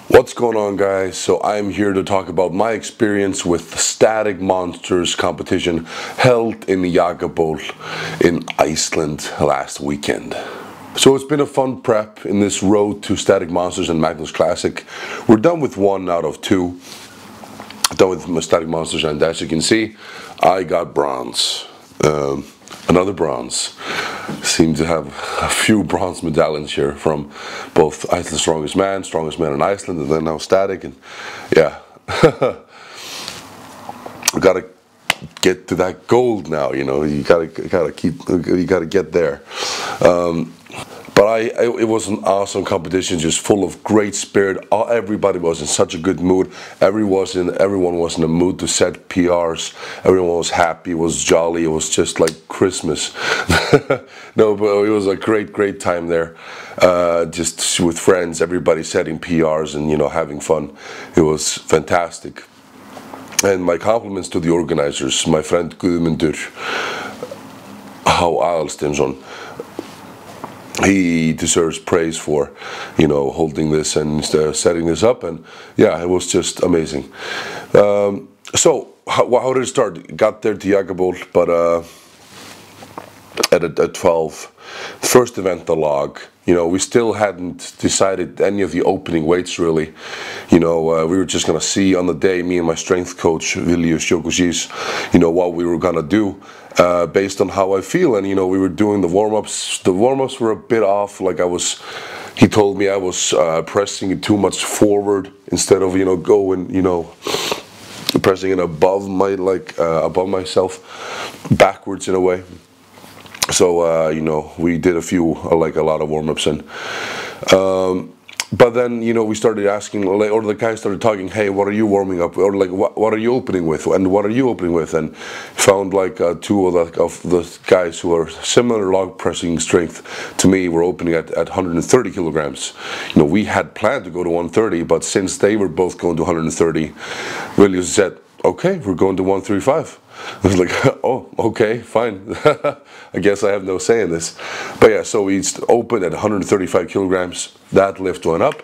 What's going on, guys? So I'm here to talk about my experience with the Static Monsters competition held in Jakaból in Iceland last weekend. So it's been a fun prep in this road to Static Monsters and Magnus Classic. We're done with 1 out of 2. Done with my Static Monsters, and as you can see, I got bronze. Another bronze. Seem to have a few bronze medallions here from both Iceland's Strongest Man in Iceland, and then now Static, and yeah. We gotta get to that gold now, you know. You gotta get there. But it was an awesome competition, just full of great spirit. Everybody was in such a good mood. Everyone was in a mood to set PRs. Everyone was happy. It was jolly. It was just like Christmas. No, but it was a great time there. Just with friends, everybody setting PRs and having fun. It was fantastic. And my compliments to the organizers, my friend Guðmundur Aðalsteinsson. He deserves praise for, holding this and setting this up, and yeah, it was just amazing. So how did it start? Got there to Jakaból, but at 12, first event, the log. We still hadn't decided any of the opening weights really. We were just gonna see on the day, me and my strength coach Jakaból, what we were gonna do based on how I feel. And we were doing the warm-ups. The warm-ups were a bit off. He told me I was pressing it too much forward instead of going pressing it above myself, backwards in a way. So we did a lot of warm-ups, and but then we started asking, or the guys started talking, hey, what are you warming up, or what are you opening with, and what are you opening with, and found two of the guys who are similar log pressing strength to me were opening at 130 kilograms. We had planned to go to 130, but since they were both going to 130, Williams said, okay, we're going to 135. I was like, oh, okay, fine. I guess I have no say in this. But yeah, so we opened at 135 kilograms. That lift went up.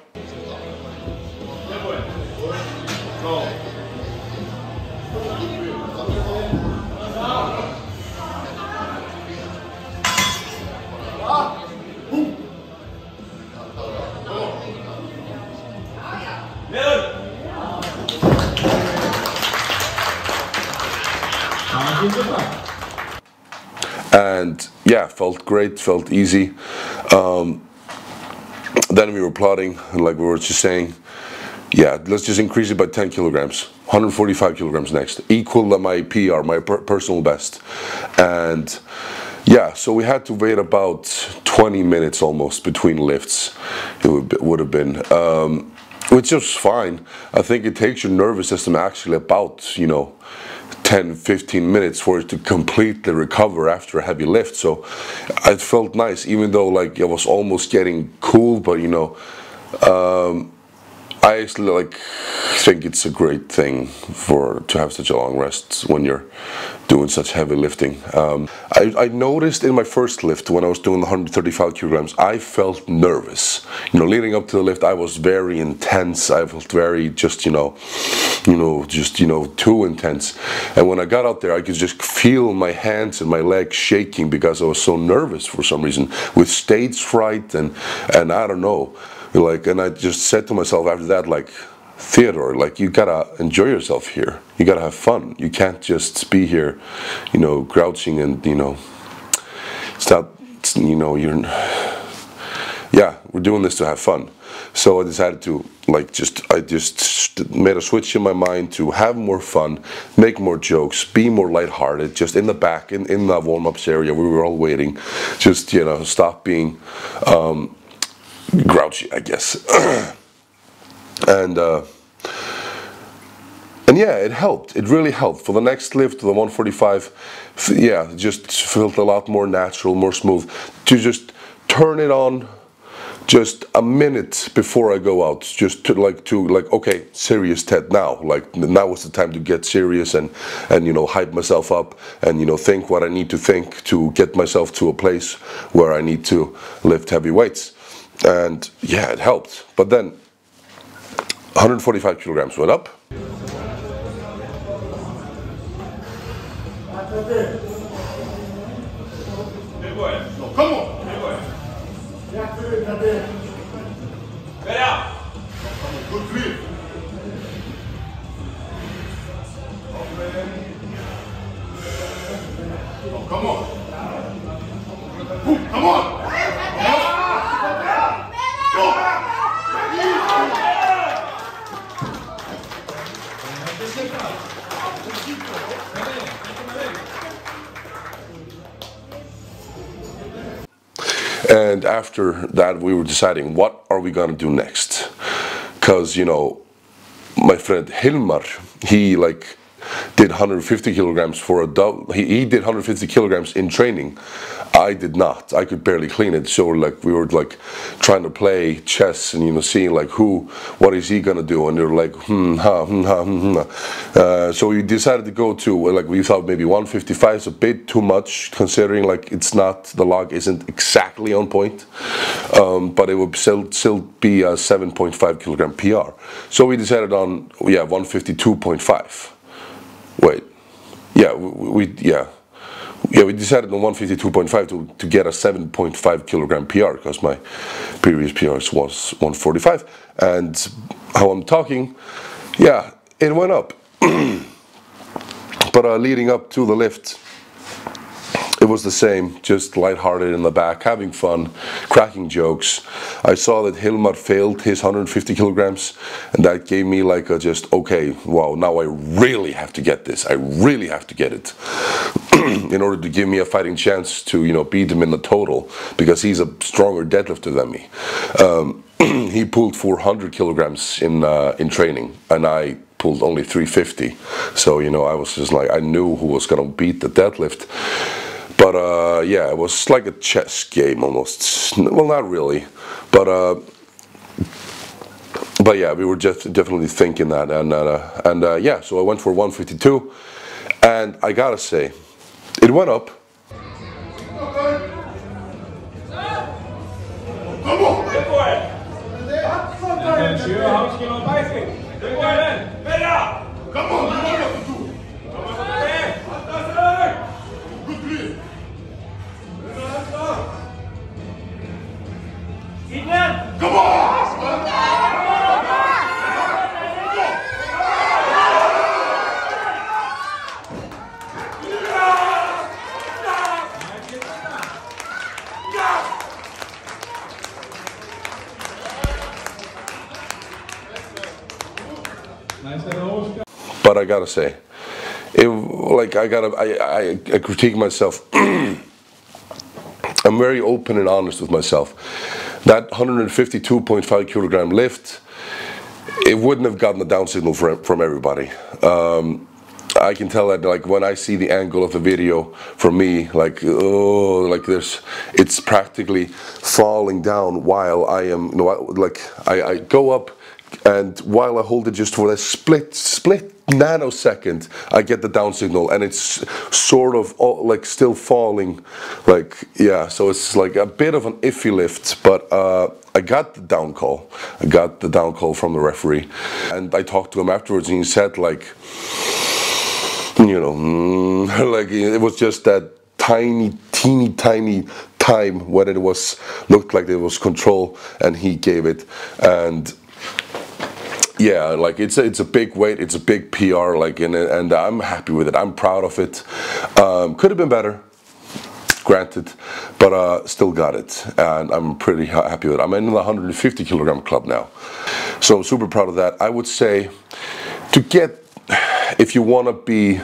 And yeah, felt great, felt easy. Then we were plotting, and we were just saying, yeah, let's just increase it by 10 kilograms, 145 kilograms next, equal my PR, my personal best. And yeah, so we had to wait about 20 minutes almost between lifts. It would have been, which was fine. I think it takes your nervous system actually about 10-15 minutes for it to completely recover after a heavy lift. So it felt nice, even though I was almost getting cool. But I actually think it's a great thing to have such a long rest when you're doing such heavy lifting. I noticed in my first lift when I was doing the 135 kilograms, I felt nervous. Leading up to the lift, I was very intense. I felt very just too intense. And when I got out there, I could just feel my hands and my legs shaking because I was so nervous for some reason, with stage fright and I don't know. And I just said to myself after that, Theodore, you gotta enjoy yourself here. You gotta have fun. You can't just be here, grouching and it's not, yeah, we're doing this to have fun. So I decided to I just made a switch in my mind to have more fun, make more jokes, be more lighthearted. Just in the back, in the warm-ups area, we were all waiting. Just stop being grouchy, I guess. And yeah, it helped. It really helped. For the next lift, the 145, yeah, it just felt a lot more natural, more smooth. To just turn it on just a minute before I go out, just to okay, serious Ted now. Now is the time to get serious and hype myself up and think what I need to think to get myself to a place where I need to lift heavy weights. And yeah, it helped. But then 145 kilograms went up. Come on. Good grip. Come on. Come on. And after that, we were deciding, what are we gonna do next? Because, you know, my friend Hilmar, he like did 150 kilograms for a double. He did 150 kilograms in training. I did not. I could barely clean it. So like we were like trying to play chess and, you know, seeing like what is he gonna do? And they're like so we decided to go to like, we thought maybe 155 is a bit too much considering like it's not, the log isn't exactly on point, but it would still be a 7.5 kilogram PR. So we decided on 152.5. Wait, yeah, we decided on 152.5 to get a 7.5 kilogram PR, because my previous PR was 145. And how I'm talking, yeah, it went up. But leading up to the lift, it was the same, just lighthearted in the back, having fun, cracking jokes. I saw that Hilmar failed his 150 kilograms, and that gave me like a just, okay, wow, now I really have to get this. I really have to get it in order to give me a fighting chance to, you know, beat him in the total, because he's a stronger deadlifter than me. He pulled 400 kilograms in training, and I pulled only 350. So, you know, I was just like, I knew who was gonna beat the deadlift. But yeah, it was like a chess game almost. Well, not really, but yeah, we were just definitely thinking that, and yeah, so I went for 152, and I gotta say, it went up. Come on. Come on. Come on! But I gotta say, it like I critique myself. I'm very open and honest with myself. That 152.5 kilogram lift, it wouldn't have gotten the down signal from everybody. I can tell that like when I see the angle of the video from me, like oh, like it's practically falling down while I am, you know, like I go up, and while I hold it just for a split nanosecond, I get the down signal, and it's sort of like still falling, like, yeah, so it's like a bit of an iffy lift, but I got the down call. I got the down call from the referee, and I talked to him afterwards, and he said like, you know, like it was just that teeny tiny time when it looked like it was control, and he gave it. And yeah, like it's a big weight, it's a big PR, like, and I'm happy with it. I'm proud of it. Could have been better, granted, but still got it, and I'm pretty happy with it. I'm in the 150 kilogram club now, so I'm super proud of that. I would say, to get, if you want to be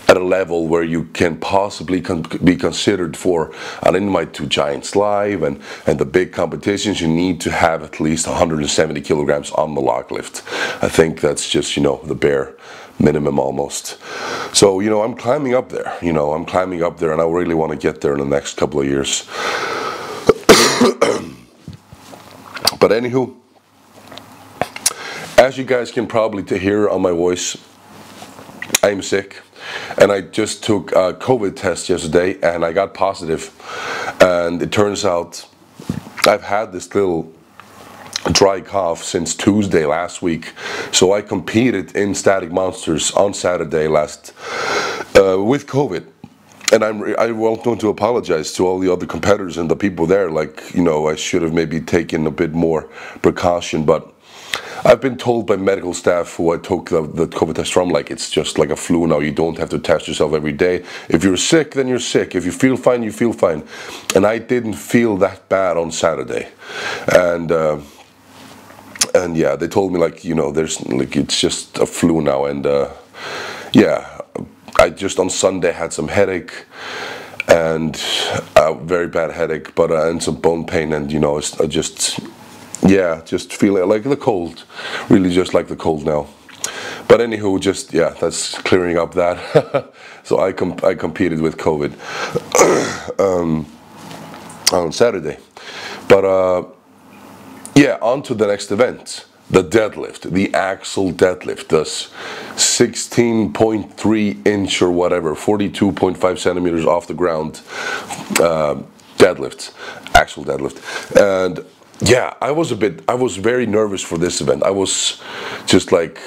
at a level where you can possibly be considered for an invite to Giants Live and the big competitions, you need to have at least 170 kilograms on the log lift. I think that's just, you know, the bare minimum almost. So, you know, I'm climbing up there, you know, I'm climbing up there, and I really want to get there in the next couple of years. But anywho, as you guys can probably hear on my voice, I'm sick. And I just took a COVID test yesterday, and I got positive, and it turns out I've had this little dry cough since Tuesday last week, so I competed in Static Monsters on Saturday last with COVID. And I want to apologize to all the other competitors and the people there. Like, you know, I should have maybe taken a bit more precaution, but I've been told by medical staff who I took the COVID test from, like, it's just like a flu now. You don't have to test yourself every day. If you're sick, then you're sick. If you feel fine, you feel fine. And I didn't feel that bad on Saturday. And yeah, they told me, like, you know, there's like, it's just a flu now. And yeah, I just on Sunday had some headache, and a very bad headache, but and some bone pain, and you know, I just, yeah, just feeling like the cold, really just like the cold now. But anywho, just, yeah, that's clearing up that. So I competed with COVID on Saturday, but yeah, on to the next event. The deadlift, the axle deadlift, does 16.3 inch or whatever, 42.5 centimeters off the ground deadlift, axle deadlift. And yeah, I was very nervous for this event. I was just like,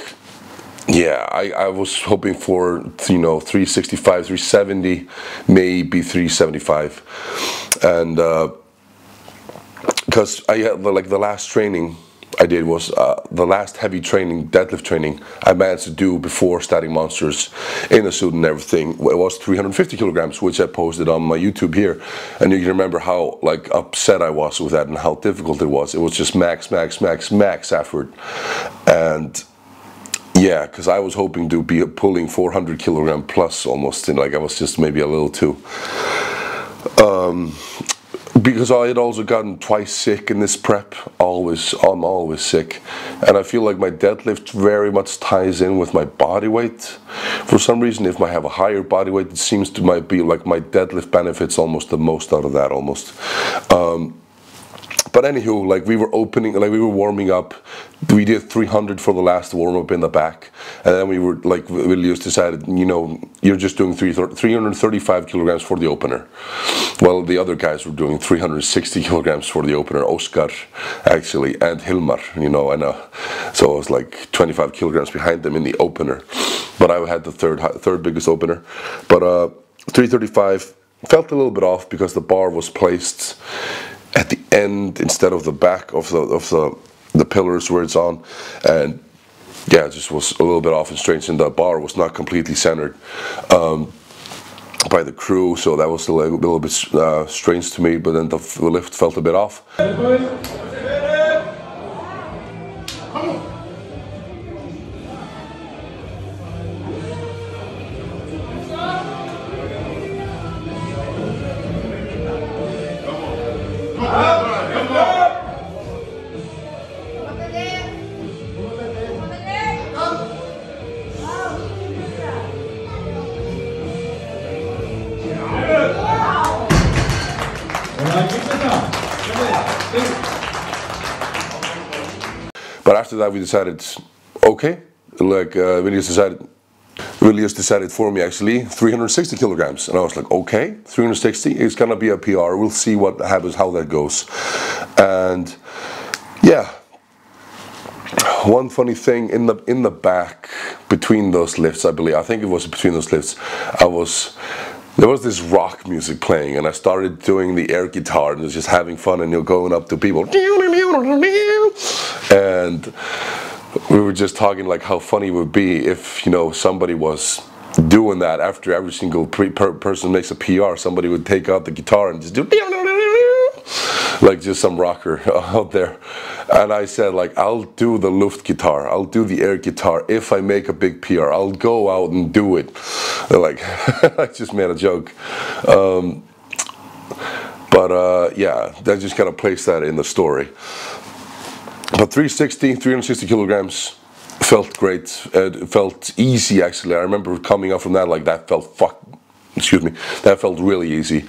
yeah, I was hoping for, you know, 365, 370, maybe 375. And because I had, like, the last training I did was the last heavy training, deadlift training, I managed to do before Static Monsters in a suit and everything. It was 350 kilograms, which I posted on my YouTube here. And you can remember how, like, upset I was with that and how difficult it was. It was just max effort. And yeah, because I was hoping to be pulling 400 kilogram plus almost, and like I was just maybe a little too. Because I had also gotten twice sick in this prep. I'm always sick, and I feel like my deadlift very much ties in with my body weight. For some reason, if I have a higher body weight, it seems to might be like my deadlift benefits almost the most out of that almost. But anywho, like, we were warming up. We did 300 for the last warm up in the back, and then we were like, we just decided, you know, you're just doing 335 kilograms for the opener. Well, the other guys were doing 360 kilograms for the opener, Oscar actually, and Hilmar, you know, and so I was like 25 kilograms behind them in the opener, but I had the third biggest opener. But 335 felt a little bit off because the bar was placed at the end instead of the back of the pillars where it's on, and yeah, it just was a little bit off and strange, and the bar was not completely centered by the crew, so that was a little bit strange to me. But then the lift felt a bit off. But after that, we decided, okay, like Willius decided for me actually 360 kilograms, and I was like, okay, 360, it's gonna be a PR. We'll see what happens, how that goes. And yeah, one funny thing in the back between those lifts, I think it was between those lifts, there was this rock music playing, and I started doing the air guitar and just having fun, and you're going up to people, and we were just talking like how funny it would be if, you know, somebody was doing that after every single person makes a PR. Somebody would take out the guitar and just do like just some rocker out there. And I said, like, I'll do the Luft guitar, I'll do the air guitar if I make a big PR. I'll go out and do it. Like, I just made a joke. Yeah, that just kind of placed that in the story. But 360 kilograms felt great. It felt easy, actually. I remember coming up from that, like, that felt that felt really easy.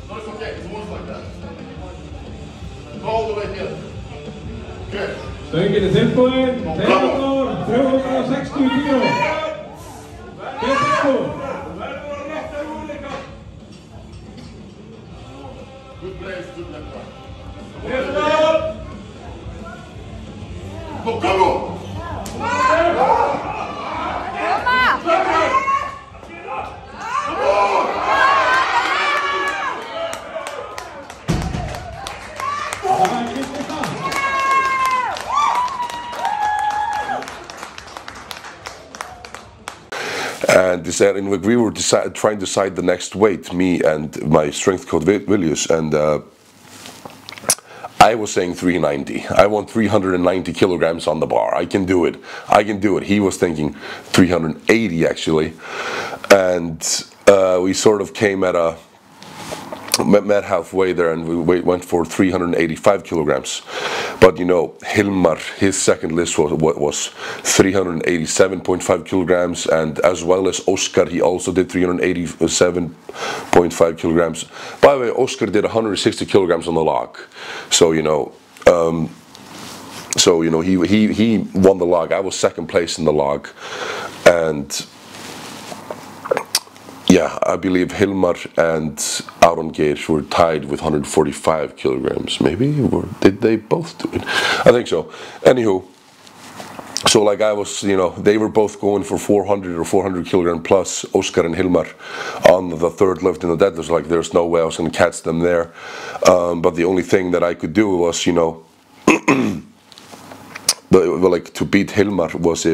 No, it's okay. It's almost like that. All the way here. Okay. Stöngin tilbúin, Theodor, 360 kíló. Tempo. Good place, good left one. Lift up! Come on! And we were trying to decide the next weight, me and my strength coach Viljus, and I was saying 390. I want 390 kilograms on the bar. I can do it. I can do it. He was thinking 380 actually, and we sort of came at a met halfway there, and we went for 385 kilograms. But you know, Hilmar, his second list was 387.5 kilograms, and as well as Oscar, he also did 387.5 kilograms. By the way, Oscar did 160 kilograms on the log, so you know. He won the log. I was second place in the log, and yeah, I believe Hilmar and Aron Geir were tied with 145 kilograms, maybe? Or did they both do it? I think so. Anywho, so like I was, you know, they were both going for 400 or 400 kilogram plus, Oscar and Hilmar, on the third lift in the deadlift. Like there's no way I was going to catch them there. But the only thing that I could do was, you know, like to beat Hilmar was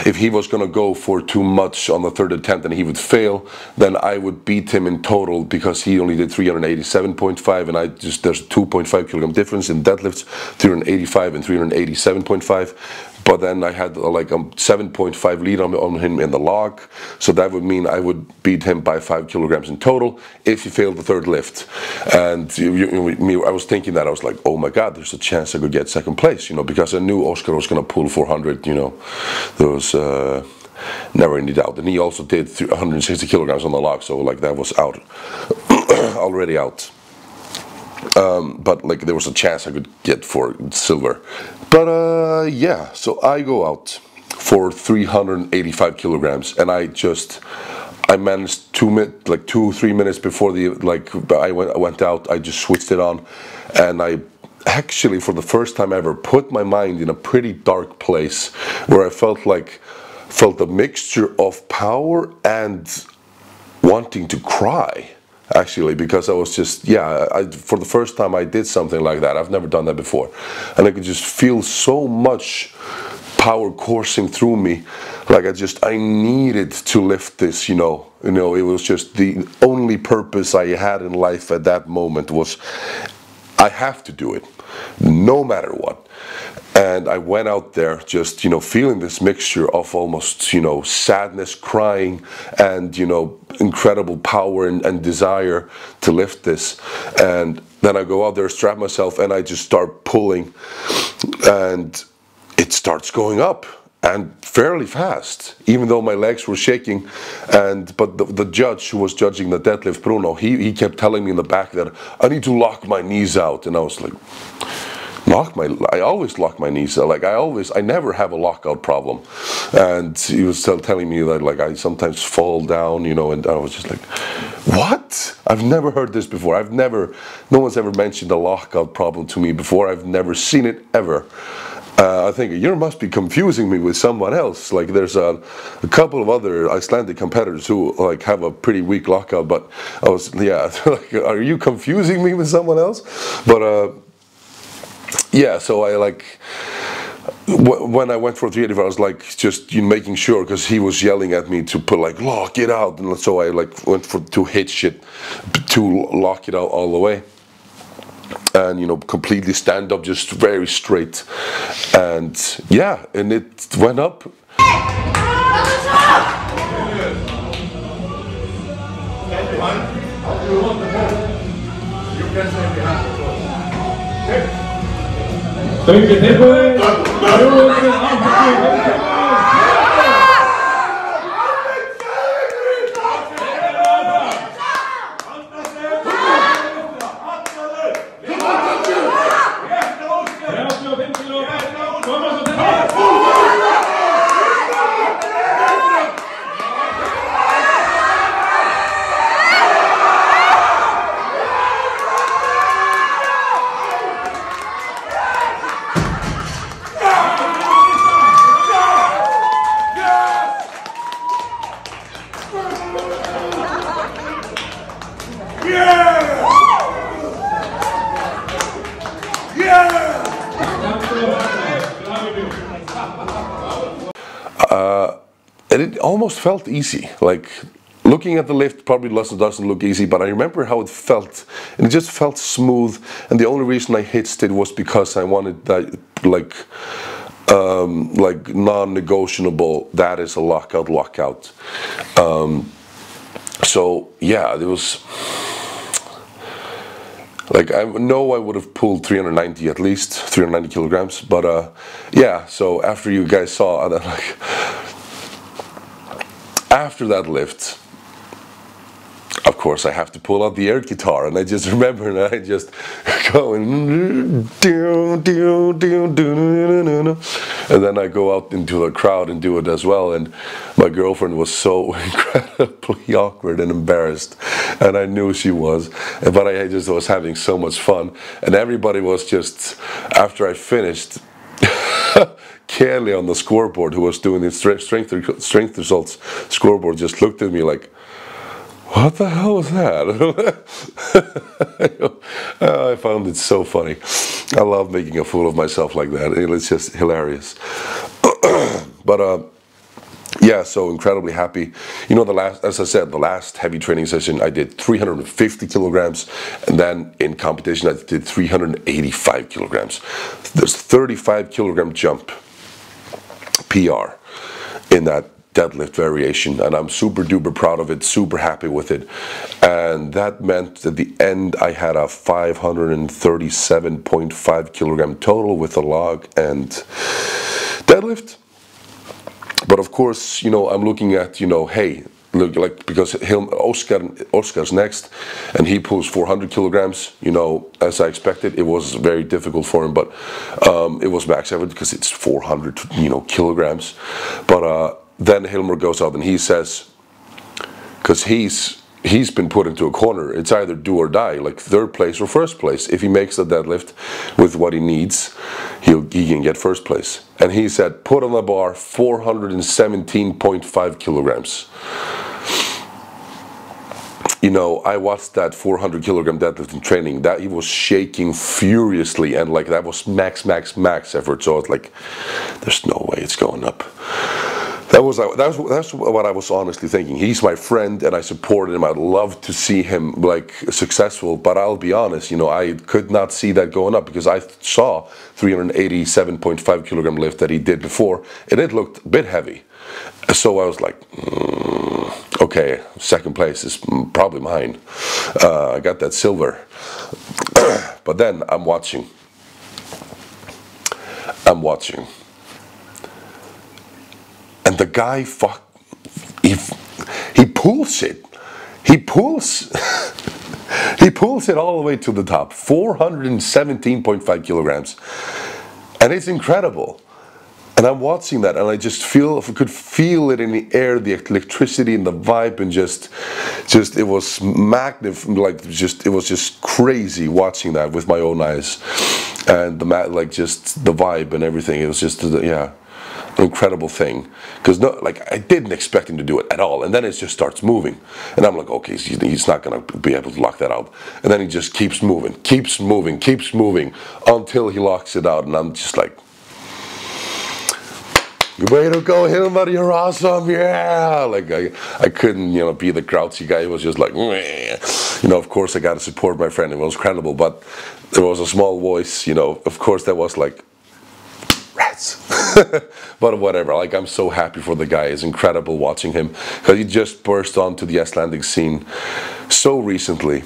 if he was going to go for too much on the third attempt and he would fail, then I would beat him in total, because he only did 387.5 and there's a 2.5 kilogram difference in deadlifts, 385 and 387.5. But then I had like a 7.5 lead on him in the log, so that would mean I would beat him by 5 kilograms in total if he failed the third lift. And I was thinking that, I was like, oh my god, there's a chance I could get second place, you know, because I knew Oscar was going to pull 400, you know, there was never any doubt. And he also did 160 kilograms on the log, so like that was out, already out. But like there was a chance I could get for silver. But yeah, so I go out for 385 kilograms, and I managed 2-3 minutes before I went out, I just switched it on, and I actually, for the first time ever, put my mind in a pretty dark place where I felt a mixture of power and wanting to cry. Actually, because I was just, for the first time I did something like that. I've never done that before, and I could just feel so much power coursing through me, like I needed to lift this, you know, it was just the only purpose I had in life at that moment was, I have to do it, no matter what. And I went out there just, you know, feeling this mixture of almost, you know, sadness, crying, and, you know, incredible power and desire to lift this. And then I go out there, strap myself, and I just start pulling, and it starts going up, and fairly fast, even though my legs were shaking. But the judge who was judging the deadlift, Bruno, he kept telling me in the back that I need to lock my knees out, and I was like, I always lock my knees out. Like I never have a lockout problem. And he was still telling me that like I sometimes fall down, you know, and I was just like, what? I've never heard this before. No one's ever mentioned a lockout problem to me before. I've never seen it ever. I think you must be confusing me with someone else. Like there's a couple of other Icelandic competitors who like have a pretty weak lockout, but I was, yeah, like, are you confusing me with someone else? But yeah, so I when I went for 385, I was like just making sure, because he was yelling at me to put like lock it out, and so I like went to hitch it to lock it out all the way, and you know, completely stand up, just very straight, and yeah, and it went up. Stöngin tilbúin, 380 kilograms. And it almost felt easy. Like, looking at the lift probably doesn't look easy, but I remember how it felt, and it just felt smooth. And the only reason I hitched it was because I wanted that, like non-negotiable. That is a lockout. So yeah, it was like, I know I would have pulled 390 at least, 390 kilograms. But yeah. So after you guys saw that, like, after that lift, of course, I have to pull out the air guitar, and I just remember that I just going, and then I go out into the crowd and do it as well. And my girlfriend was so incredibly awkward and embarrassed, and I knew she was, but I just was having so much fun, and everybody was just, after I finished, Kelly on the scoreboard, who was doing the strength results scoreboard, just looked at me like, what the hell was that? I found it so funny. I love making a fool of myself like that. It's just hilarious. But yeah, so incredibly happy. You know, as I said, the last heavy training session I did 350 kilograms, and then in competition I did 385 kilograms. There's 35 kilogram jump PR in that deadlift variation, and I'm super duper proud of it, super happy with it. And that meant at the end I had a 537.5 kilogram total with a log and deadlift. But of course, you know, I'm looking at, you know, hey, look, like, because Oscar's next, and he pulls 400 kilograms, you know, as I expected. It was very difficult for him, but it was max effort because it's 400, you know, kilograms. But then Hilmer goes out and he says, because he's been put into a corner, it's either do or die, like third place or first place. If he makes the deadlift with what he needs, he can get first place. And he said, put on the bar 417.5 kilograms. You know, I watched that 400 kilogram deadlift in training. That he was shaking furiously, and like that was max effort. So it's like, there's no way it's going up. That's what I was honestly thinking. He's my friend, and I supported him. I'd love to see him like successful, but I'll be honest, you know, I could not see that going up, because I saw 387.5 kilogram lift that he did before, and it looked a bit heavy. So I was like, okay, second place is probably mine. I got that silver. But then I'm watching. And the guy, he pulls it. He pulls it all the way to the top, 417.5 kilograms. And it's incredible. And I'm watching that, and I just could feel it in the air, the electricity and the vibe, and just it was it was just crazy watching that with my own eyes, and just the vibe and everything. It was just, yeah, an incredible thing, because I didn't expect him to do it at all, and then it just starts moving, and I'm like, okay, he's not gonna be able to lock that out, and then he just keeps moving until he locks it out, and I'm just like, way to go, Hilmar, you're awesome, yeah! Like, I couldn't, you know, be the grouchy guy. It was just like, meh. You know, of course I got to support my friend. It was incredible, but there was a small voice, you know, of course that was like, rats. But whatever, like, I'm so happy for the guy. It's incredible watching him, because he just burst onto the Icelandic scene so recently.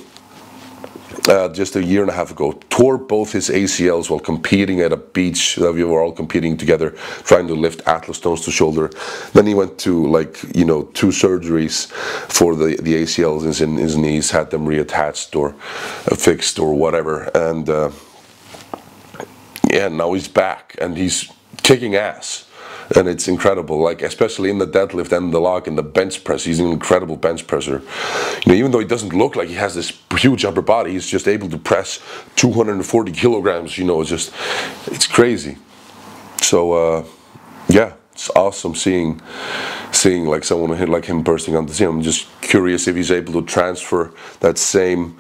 Just a year and a half ago, tore both his ACLs while competing at a beach that we were all competing together, trying to lift Atlas stones to shoulder. Then he went to, like, you know, 2 surgeries for the ACLs in his knees, had them reattached or fixed or whatever, and yeah, now he's back and he's kicking ass. And it's incredible, like, especially in the deadlift and the log and the bench press. He's an incredible bench presser. You know, even though he doesn't look like he has this huge upper body, he's just able to press 240 kilograms. You know, it's crazy. So yeah, it's awesome seeing like someone like him bursting on the scene. I'm just curious if he's able to transfer that same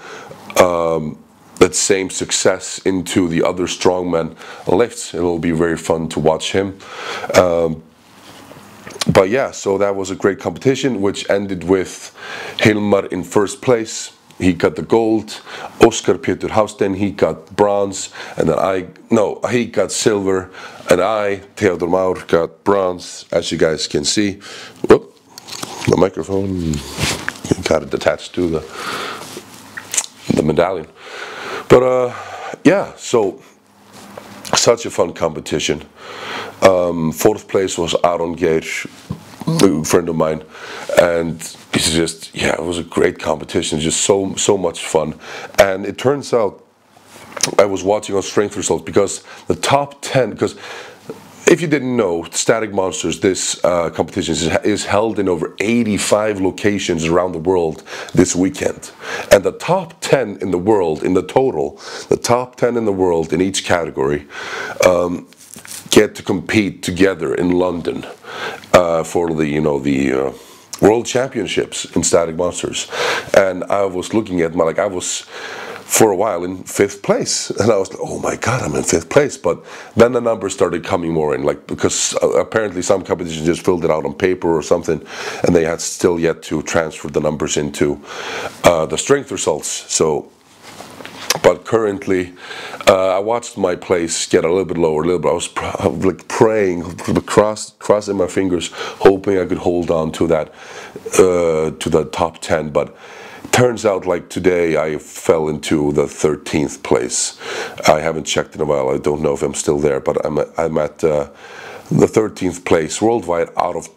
that same success into the other strongman lifts. It'll be very fun to watch him. But yeah, so that was a great competition, which ended with Hilmar in first place. He got the gold. Oscar Peter Hausten, he got bronze, and then he got silver, and I, Theodor Maur, got bronze, as you guys can see. Whoop, the microphone, got it attached to the medallion. But yeah, so such a fun competition. Fourth place was Aron Geir, a friend of mine, and it's just, yeah, it was a great competition, just so much fun. And it turns out, I was watching on strength results, because the top 10, because if you didn't know, Static Monsters, this competition is held in over 85 locations around the world this weekend. And the top 10 in the world, in the total, the top 10 in the world in each category, get to compete together in London for the World Championships in Static Monsters. And I was looking at I was for a while in 5th place, and I was like, oh my god, I'm in 5th place. But then the numbers started coming more in, because apparently some competitions just filled it out on paper or something, and they had still yet to transfer the numbers into the strength results. So, but currently, I watched my place get a little bit lower, I was praying, crossing my fingers, hoping I could hold on to that, to the top 10. But turns out, today, I fell into the 13th place. I haven't checked in a while. I don't know if I'm still there, but I'm at the 13th place worldwide out of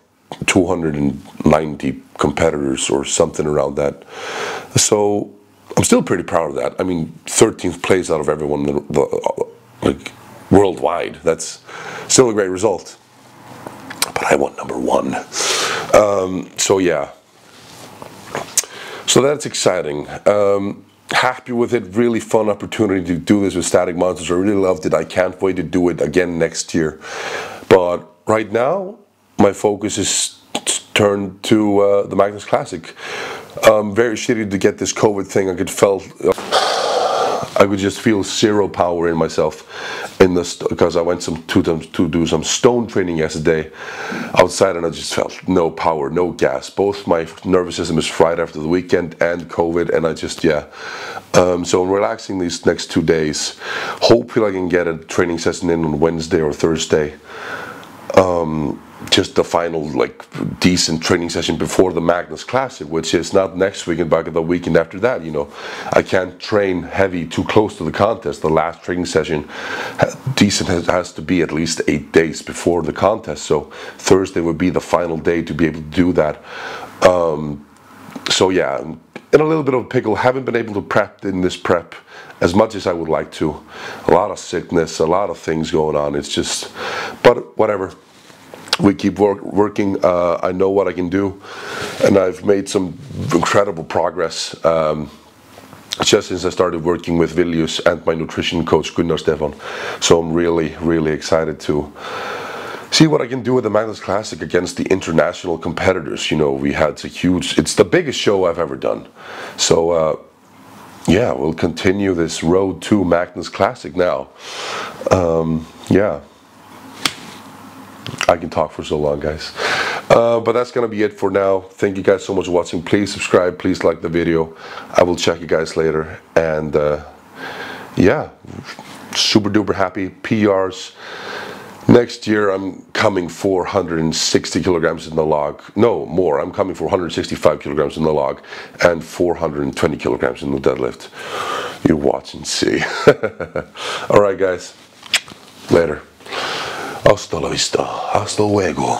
290 competitors or something around that. So I'm still pretty proud of that. I mean, 13th place out of everyone worldwide. That's still a great result. But I won number 1. So yeah. So that's exciting. Happy with it. Really fun opportunity to do this with Static Monsters. I really loved it. I can't wait to do it again next year. But right now, my focus is turned to the Magnus Classic. Very shitty to get this COVID thing. I could just feel zero power in myself because I went to do some stone training yesterday outside, and I just felt no power, no gas. Both my nervous system is fried after the weekend and COVID, and I just, yeah. So I'm relaxing these next 2 days. Hopefully I can get a training session in on Wednesday or Thursday. Just the final decent training session before the Magnus Classic, which is not next weekend, but the weekend after that. I can't train heavy too close to the contest. The last training session decent has to be at least 8 days before the contest, so Thursday would be the final day to be able to do that. So yeah, in a little bit of a pickle. Haven't been able to prep in this prep as much as I would like to. A lot of sickness, a lot of things going on. It's just, but whatever. We keep working. I know what I can do, and I've made some incredible progress just since I started working with Viljus and my nutrition coach Gunnar Stefan. So I'm really excited to see what I can do with the Magnus Classic against the international competitors. We had it's the biggest show I've ever done. So yeah, we'll continue this road to Magnus Classic now. Yeah. I can talk for so long, guys. But that's going to be it for now. Thank you guys so much for watching. Please subscribe. Please like the video. I will check you guys later. And yeah, super duper happy. PRs. Next year I'm coming for 160 kilograms in the log. No, more. I'm coming for 165 kilograms in the log and 420 kilograms in the deadlift. You watch and see. Alright, guys. Later. Hasta la vista. Hasta luego.